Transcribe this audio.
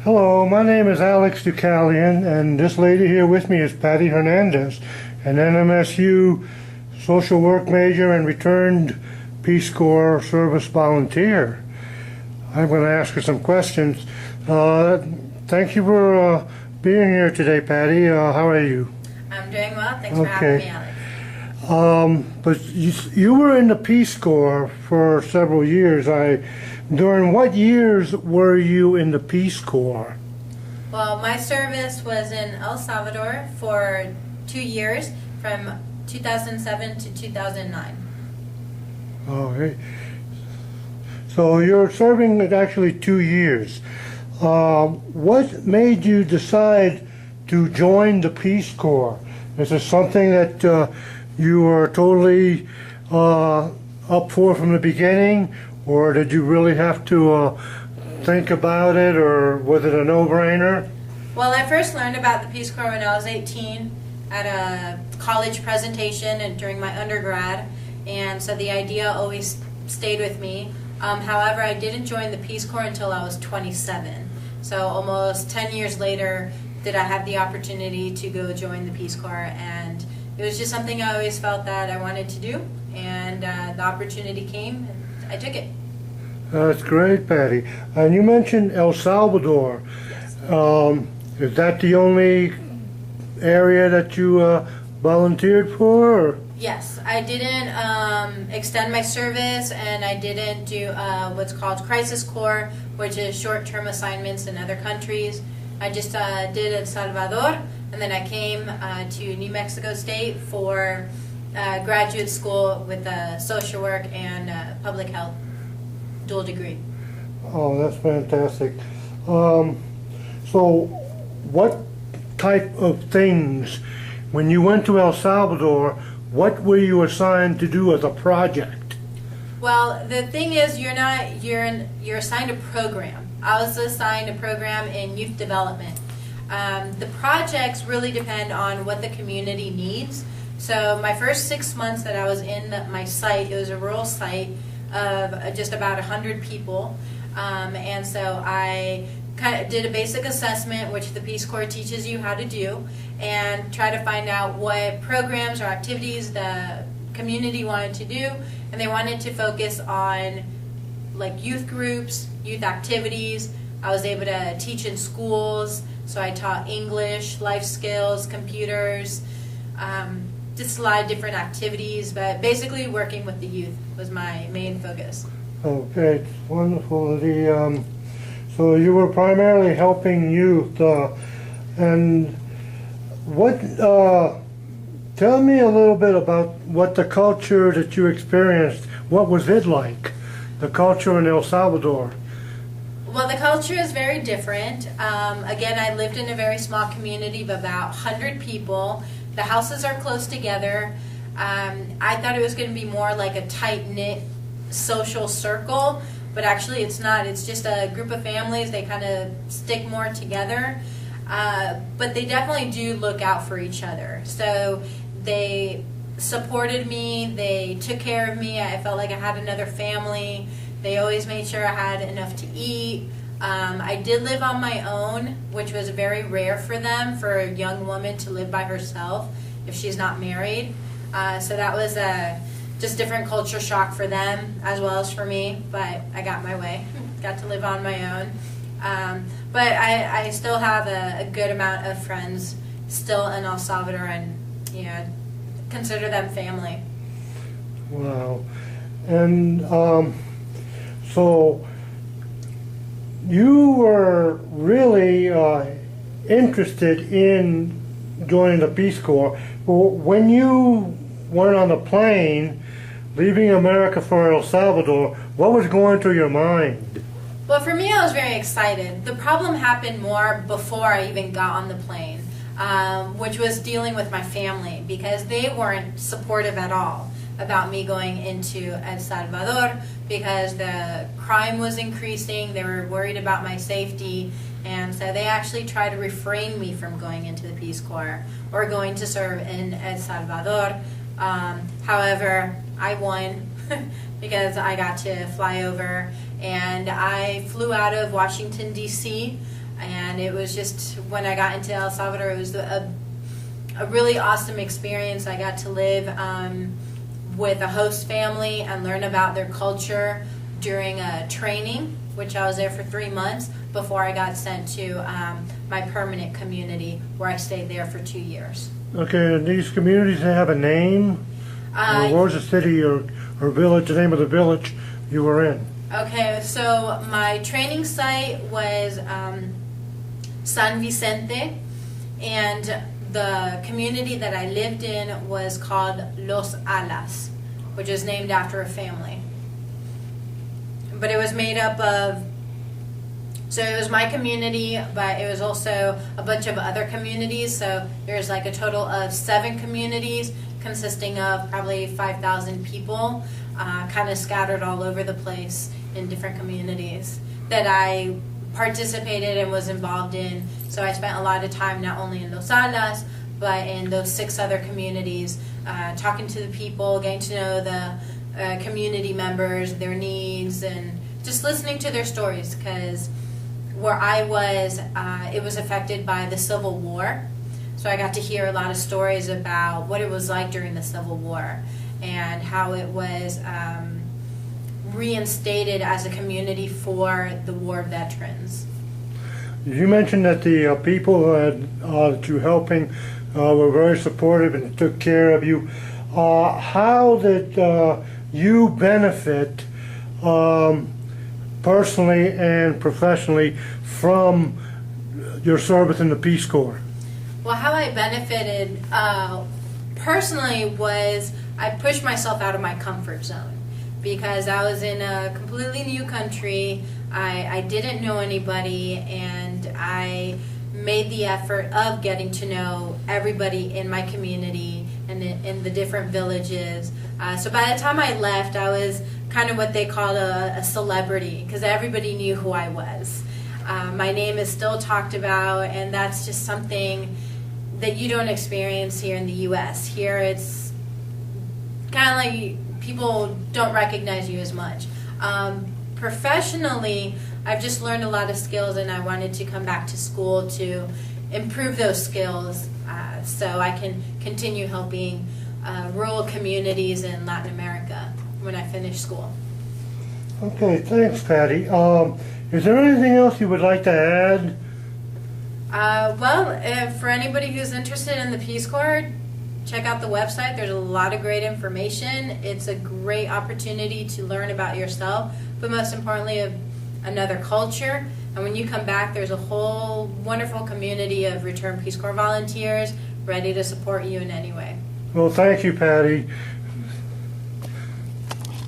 Hello, my name is Alex Ducalion, and this lady here with me is Patty Hernandez, an NMSU social work major and returned Peace Corps service volunteer. I'm going to ask her some questions. Thank you for being here today, Patty. How are you? I'm doing well. Thanks for having me, Alex. But you were in the Peace Corps for several years. During what years were you in the Peace Corps? Well, my service was in El Salvador for 2 years, from 2007 to 2009. Okay. So you're serving actually 2 years. What made you decide to join the Peace Corps? Is this something that you were totally up for from the beginning, or did you really have to think about it, or was it a no-brainer? Well, I first learned about the Peace Corps when I was 18 at a college presentation and during my undergrad, and so the idea always stayed with me. However, I didn't join the Peace Corps until I was 27. So almost 10 years later did I have the opportunity to go join the Peace Corps, and it was just something I always felt that I wanted to do, and the opportunity came and I took it. That's great, Patty. And you mentioned El Salvador. Yes. Is that the only area that you volunteered for? Or? Yes, I didn't extend my service, and I didn't do what's called Crisis Corps, which is short-term assignments in other countries. I just did El Salvador, and then I came to New Mexico State for graduate school with social work and public health dual degree. Oh, that's fantastic. So what type of things, when you went to El Salvador, what were you assigned to do as a project? Well, the thing is, you're assigned a program. I was assigned a program in youth development. The projects really depend on what the community needs. So my first 6 months that I was in my site, it was a rural site of just about 100 people, and so I kind of did a basic assessment, which the Peace Corps teaches you how to do, and try to find out what programs or activities the community wanted to do, and they wanted to focus on like youth groups, youth activities. I was able to teach in schools, so I taught English, life skills, computers, just a lot of different activities, but basically working with the youth was my main focus. Okay, wonderful. So you were primarily helping youth, and what? Tell me a little bit about what the culture that you experienced. What was it like? The culture in El Salvador. Well, the culture is very different. Again, I lived in a very small community of about 100 people. The houses are close together. I thought it was going to be more like a tight-knit social circle, but actually it's not. It's just a group of families. They kind of stick more together. But they definitely do look out for each other. So they supported me. They took care of me. I felt like I had another family. They always made sure I had enough to eat. I did live on my own, which was very rare for them, for a young woman to live by herself if she's not married. So that was just different culture shock for them as well as for me, but I got my way. Got to live on my own. But I still have a good amount of friends still in El Salvador, and consider them family. Wow. And so you were really interested in joining the Peace Corps. When you went on the plane leaving America for El Salvador, what was going through your mind? Well, for me, I was very excited. The problem happened more before I even got on the plane, which was dealing with my family, because they weren't supportive at all about me going into El Salvador, because the crime was increasing. They were worried about my safety, and so they actually tried to refrain me from going into the Peace Corps or going to serve in El Salvador. However, I won because I got to fly over, and I flew out of Washington, D.C., And it was just, when I got into El Salvador, it was a really awesome experience. I got to live with a host family and learn about their culture during a training, which I was there for 3 months before I got sent to my permanent community, where I stayed there for 2 years. Okay, and these communities, they have a name? Or what was the city or village, the name of the village you were in? Okay, so my training site was San Vicente, and the community that I lived in was called Los Alas, which is named after a family. But it was made up of, so it was my community, but it was also a bunch of other communities. So there's like a total of 7 communities consisting of probably 5,000 people, kind of scattered all over the place in different communities that I participated and was involved in. So I spent a lot of time not only in Los Alas, but in those 6 other communities, talking to the people, getting to know the community members, their needs, and just listening to their stories, because where I was, it was affected by the Civil War. So I got to hear a lot of stories about what it was like during the Civil War and how it was reinstated as a community for the war veterans. You mentioned that the people that you were helping were very supportive and took care of you. How did you benefit personally and professionally from your service in the Peace Corps? Well, how I benefited personally was I pushed myself out of my comfort zone, because I was in a completely new country. I didn't know anybody, and I made the effort of getting to know everybody in my community and in the different villages. So by the time I left, I was kind of what they call a celebrity, because everybody knew who I was. My name is still talked about, and that's just something that you don't experience here in the U.S. Here it's kind of like people don't recognize you as much. Professionally, I've just learned a lot of skills, and I wanted to come back to school to improve those skills so I can continue helping rural communities in Latin America when I finish school. Okay, thanks, Patty. Is there anything else you would like to add? Well, for anybody who's interested in the Peace Corps, check out the website. There's a lot of great information. It's a great opportunity to learn about yourself, but most importantly, of another culture. And when you come back, there's a whole wonderful community of returned Peace Corps volunteers ready to support you in any way. Well, thank you, Patty.